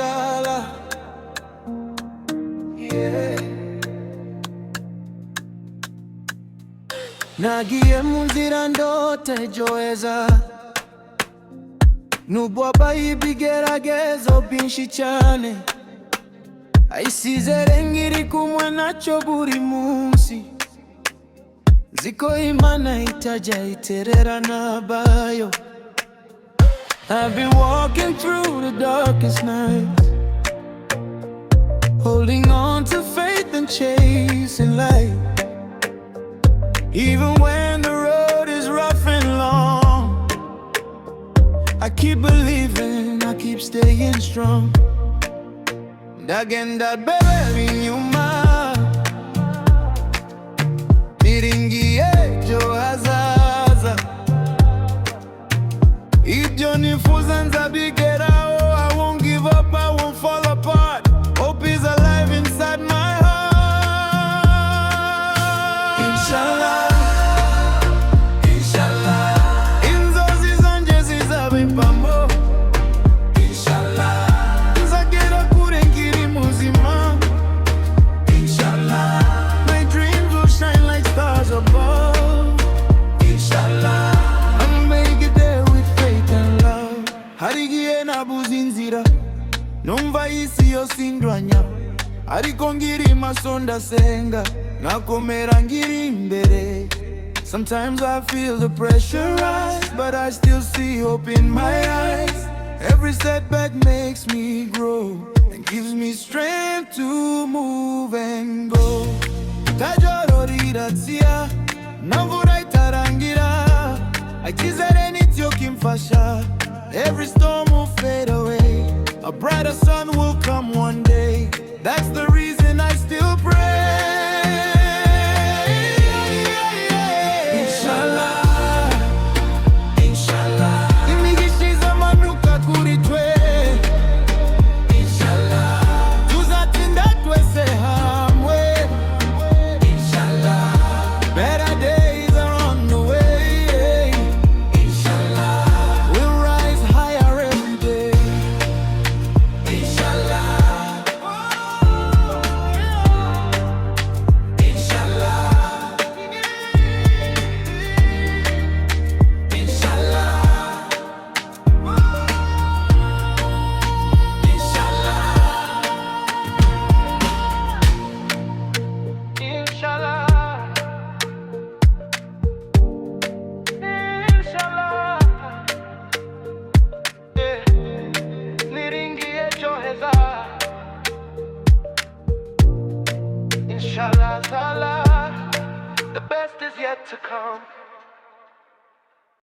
inshallah, yeah. Nagiye mu nzira ndote ejo heza, nubwo haba ibigeragezo byinshi cyane, ayisizere nkiri kumwe nacyo buri munsi, nziko Imana itajya itererana bayo. I've been walking through the darkest nights, holding on to faith and chasing light. Even when the road is rough and long, I keep believing, I keep staying strong. Ndagenda bebe inyuma, ndirimbo haza, ibyo nifuza nzabigeraho. I won't give up, I won't fall apart. Hope is alive inside my heart. Inshallah, inshallah, inzozi zanje zizabipamo. Inshallah, nzagera kure nkiri muzima. Inshallah, my dreams will shine like stars above. Inshallah, I'll make it there with faith and love. Hari igihe nabuze inzira, numva isi yose indwanya, ariko ngiri maso ndasenga, nakomera ngiri imbere. Sometimes I feel the pressure rise, but I still see hope in my eyes. Every setback makes me grow and gives me strength to move and go. Tajororiratsia, namvura itarangira, icyizere nicyo kimfasha. Every storm will fade away, a brighter sun will come one day. That's the reason I still pray. Inshallah, inshallah, imigisha manuka kuri twe. Inshallah, tuzatinda twese hamwe. Inshallah, better days are on the way. Inshallah, we'll rise higher every day. Inshallah, inshallah, inshallah, inshallah, inshallah, yeah. Ndirimbo heza, inshallah, the best is yet to come.